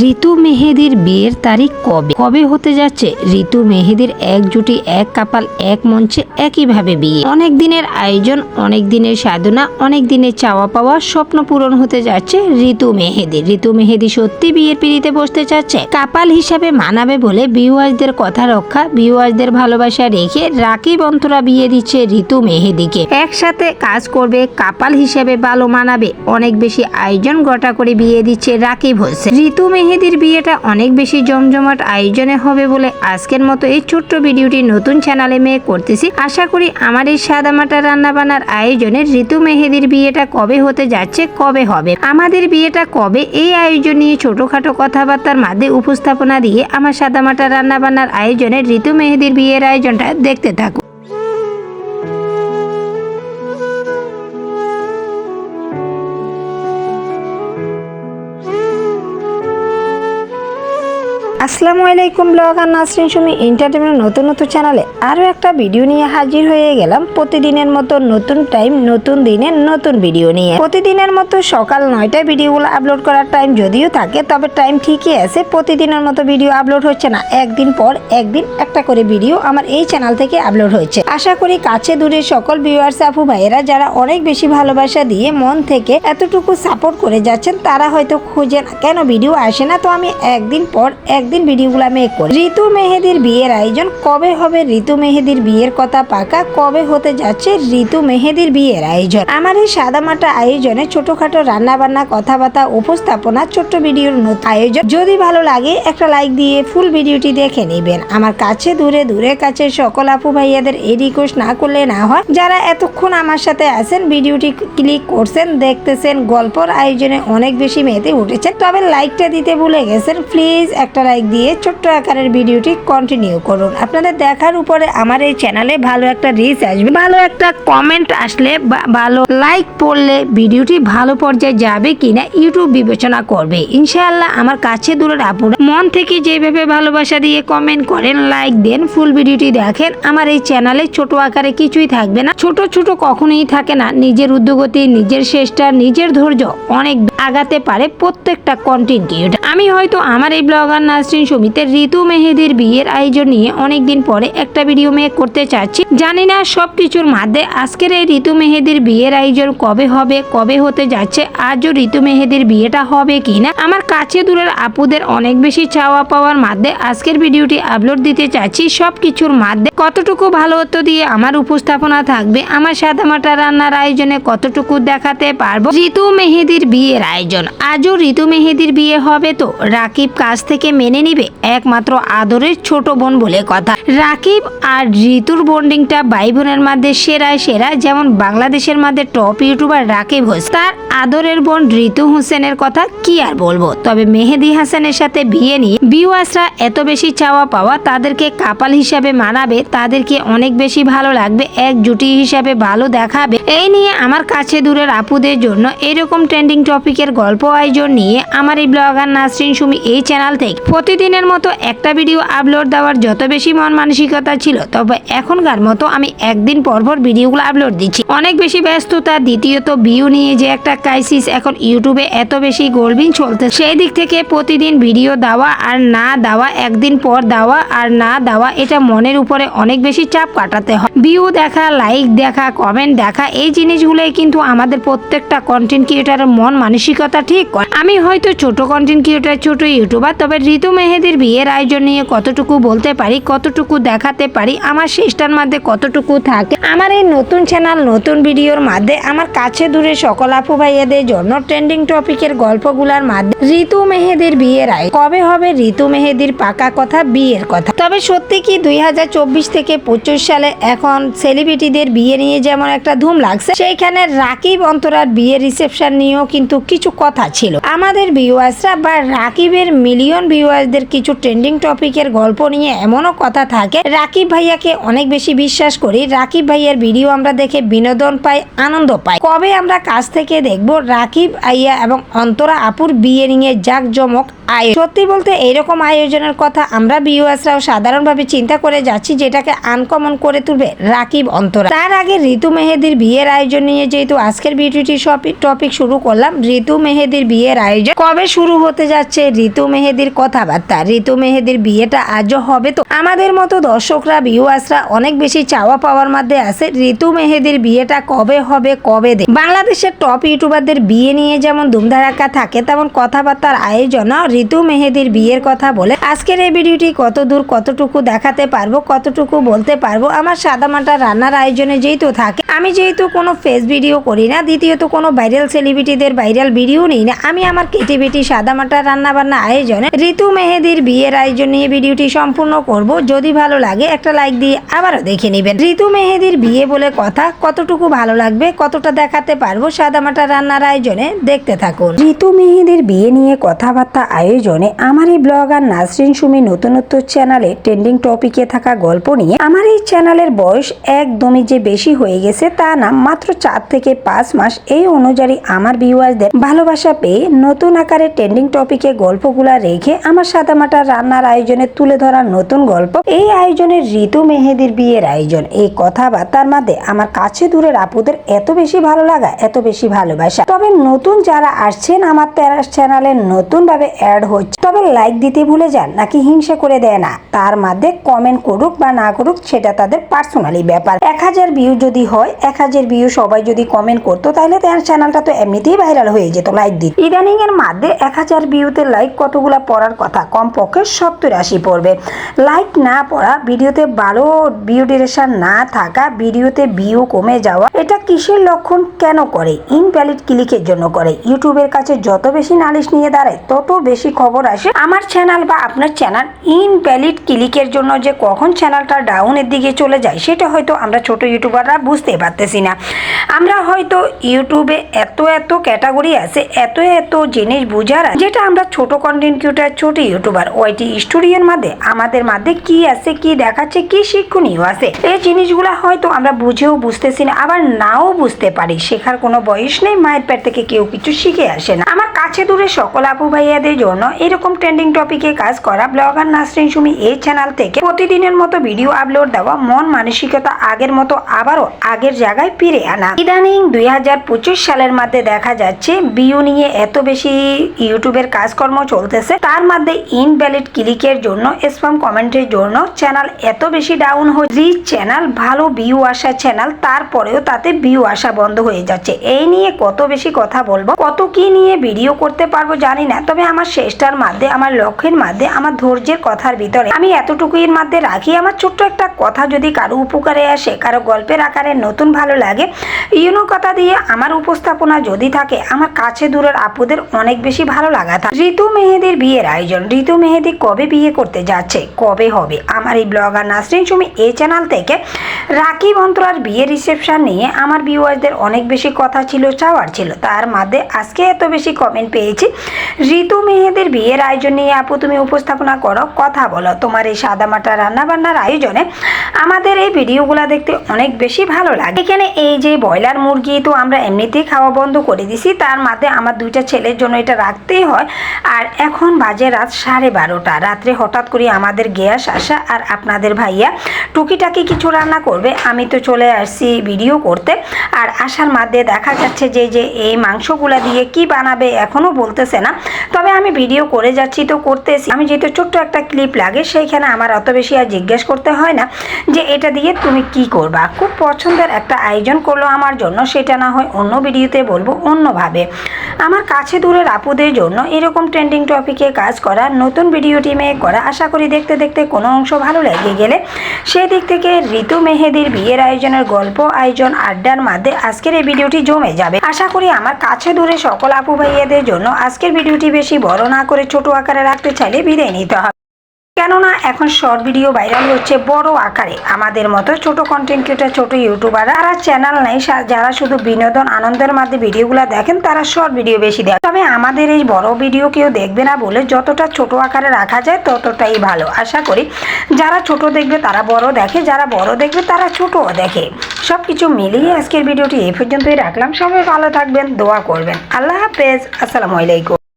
ঋতু মেহেদির বিয়ের তারিখ কবে কবে হতে যাচ্ছে? ঋতু মেহেদির এক জুটি এক কাপাল এক মঞ্চে একইভাবে বিয়ে। অনেক দিনের আয়োজন, অনেক দিনের সাধনা, অনেক দিনের চাওয়া পাওয়া স্বপ্ন পূরণ হতে যাচ্ছে ঋতু মেহেদি। ঋতু মেহেদি সত্যি বিয়ের পিড়িতে বসতে চাচ্ছে। কাপাল হিসাবে মানাবে বলে ভিউয়ার্সদের কথা রক্ষা, ভিউয়ার্সদের ভালোবাসা রেখে রাকিব অন্তরা বিয়ে দিচ্ছে ঋতু মেহেদিকে। একসাথে কাজ করবে, কাপাল হিসাবে ভালো মানাবে, অনেক বেশি আয়োজন গোটা করে বিয়ে দিচ্ছে রাকিব হোসেন। ঋতু মেহেদির বিয়েটা অনেক বেশি জমজমাট আয়োজনে হবে বলে আজকের মতো এই ছোট্ট ভিডিওটি নতুন চ্যানেলে মেয়ে করতেছি। আশা করি আমার এই সাদামাটা রান্নাবান্নার আয়োজনে ঋতু মেহেদির বিয়েটা কবে হতে যাচ্ছে, কবে হবে, আমাদের বিয়েটা কবে, এই আয়োজন নিয়ে ছোটখাটো কথাবার্তার মাঝে উপস্থাপনা দিয়ে আমার সাদামাটা রান্নাবান্নার আয়োজনে ঋতু মেহেদির বিয়ের আয়োজনটা দেখতে থাকুন। আসসালামু আলাইকুম, ব্লগার নাসরিন সুমি এন্টারটেইনমেন্ট নতুন চ্যানেলে আরও একটা ভিডিও নিয়ে হাজির হয়ে গেলাম। প্রতিদিনের মতো নতুন টাইম, নতুন দিনের নতুন ভিডিও নিয়ে। প্রতিদিনের মতো সকাল 9টায় ভিডিওগুলো আপলোড করার টাইম যদিও থাকে, তবে টাইম ঠিকই আছে। প্রতিদিনের মতো ভিডিও আপলোড হচ্ছে না, একদিন পর একদিন একটা করে ভিডিও আমার এই চ্যানেল থেকে আপলোড হচ্ছে। আশা করি কাছে দূরে সকল ভিউয়ার্স আপু ভাইয়েরা যারা অনেক বেশি ভালোবাসা দিয়ে মন থেকে এতটুকু সাপোর্ট করে যাচ্ছেন, তারা হয়তো খুঁজেন কেন ভিডিও আসে না। তো আমি একদিন পর একদিন ভিডিওগুলো মেক করি। ঋতু মেহেদির বিয়ের আয়োজন কবে হবে, ঋতু মেহেদির বিয়ের কথা পাকা, কবে হতে যাচ্ছে ঋতু মেহেদির বিয়ের আয়োজন। আমার এই সাদামাটা আয়োজনে ছোটখাটো রান্না বান্না, কথাবার্তা, উপস্থাপনা, ছোট্ট ভিডিওর আয়োজন। যদি ভালো লাগে একটা লাইক দিয়ে ফুল ভিডিওটি দেখে নেবেন। আমার কাছে দূরে দূরে কাছে সকল আপু ভাইয়াদের এই রিকোয়েস্ট না করলে না হয়, যারা এতক্ষণ আমার সাথে আছেন, ভিডিওটি ক্লিক করছেন, দেখতেছেন, গল্পর আয়োজনে অনেক বেশি মেতে উঠেছেন, তবে লাইকটা দিতে ভুলে গেছেন। প্লিজ একটা লাইক দিয়ে ছোট্ট আকারের ভিডিওটি কন্টিনিউ করুন। আপনাদের দেখার উপরে আমার এই চ্যানেলে ভালো একটা রিচ আসবে, ভালো একটা কমেন্ট আসলে, ভালো লাইক পড়লে ভিডিওটি ভালো পর্যায়ে যাবে কিনা ইউটিউব বিবেচনা করবে ইনশাআল্লাহ। আমার কাছে দূরের আপুরা মন থেকে যেভাবে ভালোবাসা দিয়ে কমেন্ট করেন, লাইক দেন, ফুল ভিডিওটি দেখেন, আমার এই চ্যানেলে ছোট আকারে কিছুই থাকবে না, ছোট ছোট কখনোই থাকে না। নিজের উদ্যোগতি, নিজের চেষ্টা, নিজের ধৈর্য অনেক আগাতে পারে প্রত্যেকটা কন্টেন্ট ক্রিয়েটর। আমি হয়তো আমার এই ব্লগার নাসরিন সুমিতে ঋতু মেহেদির বিয়ের আয়োজন নিয়ে অনেকদিন পরে একটা ভিডিও মেক করতে চাচ্ছি। জানি না সবকিছুর মধ্যে আজকের এই ঋতু মেহেদির বিয়ের আয়োজন কবে হবে, কবে হতে যাচ্ছে, আজও ঋতু মেহেদির বিয়েটা হবে কিনা। আমার কাছে দূরের আপুদের অনেক বেশি চাওয়া পাওয়ার মধ্যে আজকের ভিডিওটি আপলোড দিতে চাচ্ছি। সবকিছুর মধ্যে কতটুকু ভালোত্ব দিয়ে আমার উপস্থাপনা থাকবে, আমার সাদামাটা রান্নার আয়োজনে কতটুকু দেখাতে পারবো। ঋতু মেহেদির বিয়ের আয়োজন, আজও ঋতু মেহেদির বিয়ে হবে তো রাকিব কাছ থেকে মেনে নিবে, একমাত্র আদরের ছোট বোন বলে কথা। রাকিব আর ঋতুর বন্ডিংটা ভাই বোনের মধ্যে সেরায় সেরা। যেমন বাংলাদেশের মধ্যে টপ ইউটিউবার রাকিব হোসেন, তার আদরের বোন ঋতু হোসেনের কথা কি আর বলবো। তবে মেহেদি হাসানের সাথে বিয়ে নিয়ে ভিউয়ার্সরা এত বেশি চাওয়া পাওয়া, তাদেরকে কাপাল হিসাবে মানাবে, তাদেরকে অনেক বেশি ভালো লাগবে, এক জুটি হিসাবে ভালো দেখাবে। এই নিয়ে আমার কাছে দূরের আপুদের জন্য এরকম ট্রেন্ডিং টপিকের গল্প আয়োজন নিয়ে আমার এই ব্লগার নাসরিন সুমি এই চ্যানেল থেকে প্রতিদিনের মতো একটা ভিডিও আপলোড দেওয়ার যত বেশি মন মানসিকতা ছিল, তবে এখনকার মতো আমি একদিন পরপর ভিডিওগুলো আপলোড দিচ্ছি। অনেক বেশি ব্যস্ততা, দ্বিতীয়ত ভিউ নিয়ে যে একটা ক্রাইসিস এখন ইউটিউবে এত বেশি গোলবিন চলতে, সেই দিক থেকে প্রতিদিন ভিডিও দেওয়া আর না দেওয়া, একদিন পর দেওয়া আর না দেওয়া, এটা মনের উপরে অনেক বেশি চাপ কাটাতে হয়। ভিউ দেখা, লাইক দেখা, কমেন্ট দেখা, এই জিনিসগুলোই কিন্তু আমাদের প্রত্যেকটা কন্টেন্ট ক্রিয়েটারের মন মানসিকতা ঠিক করে। আমি হয়তো ছোট কন্টেন্ট ক্রিয়েটার, ছোট ইউটিউবার, তবে ঋতু মেহেদির বিয়ের আয়োজন নিয়ে কতটুকু বলতে পারি, কতটুকু দেখাতে পারি, আমার চেষ্টার মধ্যে কতটুকু থাকে, আমার এই নতুন চ্যানেল নতুন ভিডিওর মধ্যে আমার কাছে দূরে সকল আপু ভাইয়াদের জন্য ট্রেন্ডিং টপিকের গল্পগুলার মধ্যে ঋতু মেহেদির বিয়ের আয়োজন কবে হবে, ঋতু মেহেদির পাকা কথা, বিয়ের কথা। তবে সত্যি কি 2024 থেকে 25 সালে এখন সেলিব্রিটিদের বিয়ে নিয়ে যেমন একটা ধুম লাগছে, সেইখানে রাকিব অন্তরার বিয়ের রিসেপশন নিয়েও কিন্তু কিছু কথা ছিল। আমাদের ভিউয়ার্সরা বা রাকিবের মিলিয়ন ভিউয়ার্সদের কিছু ট্রেন্ডিং টপিকের গল্প নিয়ে এমনও কথা থাকে। রাকিব ভাইয়াকে অনেক বেশি বিশ্বাস করি, রাকিব ভাইয়ার ভিডিও আমরা দেখে বিনোদন পাই, আনন্দ পাই। কবে আমরা কাছ থেকে দেখবো রাকিব আইয়া এবং অন্তরা আপুর বিয়ে নিয়ে জাঁকজমক আয়। সত্যি বলতে এইরকম আয়োজনের কথা আমরা ভিউয়ার্সরাও সাধারণভাবে চিন্তা করে যাচ্ছি, যেটাকে আনকমন করে তুলবে রাকিব অন্তরা। তার আগে ঋতু মেহেদির বিয়ের আয়োজন নিয়ে যেহেতু আজকের ভিডিওটি টপিক শুরু করলাম, ঋতু মেহেদির বিয়ের আয়োজন কবে শুরু হতে যাচ্ছে, ঋতু মেহেদির কথাবার্তা, ঋতু মেহেদির বিয়েটা আজও হবে তো? আমাদের মতো দর্শকরা ভিউয়ার্সরা অনেক বেশি চাওয়া পাওয়ার মধ্যে আছে ঋতু মেহেদির বিয়েটা কবে হবে, কবে দেবে। বাংলাদেশের টপ ইউটিউবারদের বিয়ে নিয়ে যেমন ধুমধারাক্কা থাকে, তেমন কথাবার্তার আয়োজন ঋতু মেহেদির বিয়ের কথা বলে আজকের এই ভিডিওটি কত দূর কতটুকু দেখাতে পারবো, কতটুকু বলতে পারবো। আমার সাদামাটা রান্নার আয়োজনে যেহেতু থাকে, আমি যেহেতু কোনো ফেস ভিডিও করি না, দ্বিতীয়ত কোনো ভাইরাল সেলিব্রিটিদের ভাইরাল ভিডিও নিই না, আমি আমার কেটিবেটি সাদামাটা রান্না বান্না আয়োজনে ঋতু মেহেদির বিয়ের আয়োজন নিয়ে ভিডিওটি সম্পূর্ণ করব। যদি ভালো লাগে একটা লাইক দিয়ে আবারও দেখে নেবেন। ঋতু মেহেদির বিয়ে বলে কথা, কতটুকু ভালো লাগবে, কতটা দেখাতে পারবো সাদামাটা রান্নার আয়োজনে, দেখতে থাকুন। ঋতু মেহেদির বিয়ে নিয়ে কথাবার্তা আয়োজনে আমার এই ব্লগার নাসরিন সুমি নতুনত্ব চ্যানেলে ট্রেন্ডিং টপিকে থাকা গল্প নিয়ে। আমার এই চ্যানেলের বয়স একদমই যে বেশি হয়ে গেছে তা না, মাত্র 4 থেকে 5 মাস। এই অনুযায়ী আমার ভিউয়ারদের ভালোবাসা পেয়ে নতুন আকারে ট্রেন্ডিং টপিকে গল্পগুলা রেখে আমার সাদামাটা রান্নার আয়োজনে তুলে ধরার নতুন গল্প। এই আয়োজনের ঋতু মেহেদির বিয়ের আয়োজন, এই কথাবার্তার মধ্যে আমার কাছে দূরের আপুদের এত বেশি ভালো লাগা, এত বেশি ভালোবাসা। তবে নতুন যারা আসছেন আমার চ্যানেলে নতুন ভাবে অ্যাড হচ্ছে, তবে লাইক দিতে ভুলে যান নাকি হিংসা করে দেয় না, তার মধ্যে কমেন্ট করুক বা না করুক সেটা তাদের পার্সোনালি ব্যাপার। 1000 ভিউ যদি হয়, 1000 ভিউ সবাই যদি কমেন্ট করতো তাহলে তার চ্যানেলটা তো এমনিতেই ভাইরাল হয়ে যেত লাইক দিত। ইদানিং এর মধ্যে 1000 ভিউতে লাইক কতগুলা পড়ার কথা, কমপক্ষে 70-80 পড়বে। লাইক না পড়া, ভিডিওতে ভালো ভিউ ডিউরেশন না থাকা, ভিডিওতে ভিউ কমে যাওয়া, এটা কিসের লক্ষণ, কেন করে? ইনভ্যালিড ক্লিকের জন্য করে। ইউটিউবের কাছে যত বেশি নালিশ নিয়ে দাঁড়ায় তত বেশি খবর আসে আমার চ্যানেল বা আপনার চ্যানেল ইনভ্যালিড ক্লিকের জন্য, যে কখন চ্যানেলটা ডাউনের দিকে চলে যায় সেটা হয়তো আমরা ছোট ইউটিউবাররা বুঝতে পারতেছি না। আমরা হয়তো ইউটিউবে এত ক্যাটাগরি আছে, এত জিনিস বুঝার, যেটা আমরা ছোট কন্টেন্ট ক্রিয়েটর, ছোট ইউটিউবার ওয়াইটি স্টুডিওর মধ্যে আমাদের মধ্যে কি আছে, কি দেখাচ্ছে, কি শিক্ষণীয় আছে, এই জিনিসগুলো হয়তো আমরা বুঝেও বুঝতেছি না, আবার নাও বুঝতে পারি। শেখার কোনো বয়স নেই, মায়ের পেট থেকে কেউ কিছু শিখে আসে না। আমার কাছে দূরে সকল আপু ভাইয়াদের জন্য এরকম ট্রেন্ডিং টপিকে কাজ করা ব্লগার নাসরিন সুমি এই চ্যানেল থেকে প্রতিদিনের মতো ভিডিও আপলোড দেওয়া, মন মানসিকতা আগের মতো আবারও আগের জায়গায় ফিরে আনা। ইদানিং 2025 সালের মধ্যে দেখা যাচ্ছে ভিউ নিয়ে এত বেশি ইউটিউবের কাজকর্ম চলতেছে, তার মধ্যে ইনভ্যালিড ক্লিকের জন্য, স্প্যাম কমেন্টের জন্য চ্যানেল এত বেশি ডাউন হয়ে, রিচ চ্যানেল, ভালো ভিউ আসা চ্যানেল, তারপরেও তাতে ভিউ আসা বন্ধ হয়ে যাচ্ছে। এই নিয়ে কত বেশি কথা বলবো, কত কি নিয়ে ভিডিও করতে পারবো জানি না, তবে আমার চেষ্টার মধ্যে, আমার লক্ষ্যের মধ্যে, আমার ধৈর্যের কথার ভিতরে আমি এতটুকুর মধ্যে রাখি। আমার ছোট্ট একটা কথা যদি কারো উপকারে আসে, কারো গল্পের আকারে নতুন ভালো লাগে, ইউনো কথা দিয়ে আমার উপস্থাপনা যদি থাকে, আমার কাছে দূরের আপুদের অনেক বেশি ভালো লাগা থাকে। ঋতু মেহেদির বিয়ের আয়োজন, ঋতু মেহেদি কবে বিয়ে করতে যাচ্ছে, কবে হবে, আমার এই ব্লগার নাসরিন সুমি এই চ্যানেল থেকে রাকিব অন্তরার বিয়ের রিসেপশন নিয়ে আমার ভিউয়ারদের অনেক বেশি কথা ছিল, চাওয়ার ছিল, তার মধ্যে আজকে এত বেশি কমেন্ট পেয়েছি। ঋতু মেহেদির বিয়ের আয়োজন নিয়ে আপু তুমি উপস্থাপনা করো, কথা বলো, তোমার এই সাদামাটা রান্না বান্নার আয়োজনে আমাদের এই ভিডিওগুলো দেখতে অনেক বেশি ভালো লাগে। এখানে এই যে ব্রয়লার মুরগি তো আমরা এমনিতেই খাওয়া বন্ধ করে দিছি, তার মধ্যে আমার 2টা ছেলের জন্য এটা রাখতেই হয়। আর এখন বাজে রাত 12:30, রাত্রে হঠাৎ করে আমাদের গ্যাস আসা, আর আপনাদের ভাইয়া টুকিটাকি কিছু রান্না করবে, আমি তো চলে আসছি ভিডিও করতে। আর আসার মধ্যে দেখা যাচ্ছে যে এই মাংসগুলা দিয়ে কি বানাবে এখনো বলতেছে না, তবে আমি ভিডিও করে যাচ্ছি তো করতেছি। আমি যেহেতু ছোট্ট একটা ক্লিপ লাগে, সেইখানে আমার অত বেশি আর জিজ্ঞেস করতে হয় না যে এটা দিয়ে তুমি কি করবা। খুব পছন্দের একটা আয়োজন করলো আমার জন্য, সেটা না হয় অন্য ভিডিওতে বলবো অন্যভাবে। আমার কাছে দূরের আপুদের জন্য এরকম ট্রেন্ডিং টপিকে কাজ করা, নতুন ভিডিও টিমে করা, আশা করি দেখতে দেখতে কোনো অংশ ভালো লেগে গেলে সেই দিক থেকে ঋতু মেহেদির বিয়ের আয়োজনের গল্প, আয়োজন, আড্ডার মধ্যে আজকের এই ভিডিওটি জমে যাবে। আশা করি আমার কাছে দূরে সকল আপু ভাইয়াদের জন্য আজকের ভিডিওটি বেশি বড় না করে ছোট আকারে রাখতে চাইলে বিদায় নিতে হবে, কেননা এখন শর্ট ভিডিও ভাইরাল হচ্ছে বড় আকারে। আমাদের মতো ছোট কন্টেন্ট ক্রিয়েটর, ছোট ইউটিউবাররা, যারা চ্যানেল নেই, যারা শুধু বিনোদন আনন্দের মধ্যে ভিডিওগুলো দেখেন, তারা শর্ট ভিডিও বেশি দেখে। তবে আমাদের এই বড় ভিডিও কেউ দেখবে না বলে যতটা ছোট আকারে রাখা যায় ততটাই ভালো। আশা করি যারা ছোট দেখবে তারা বড় দেখে, যারা বড় দেখবে তারা ছোটও দেখে। সব কিছু মিলিয়ে আজকের ভিডিওটি এই পর্যন্তই রাখলাম। সবাই ভালো থাকবেন, দোয়া করবেন। আল্লাহ হাফেজ, আসসালামু আলাইকুম।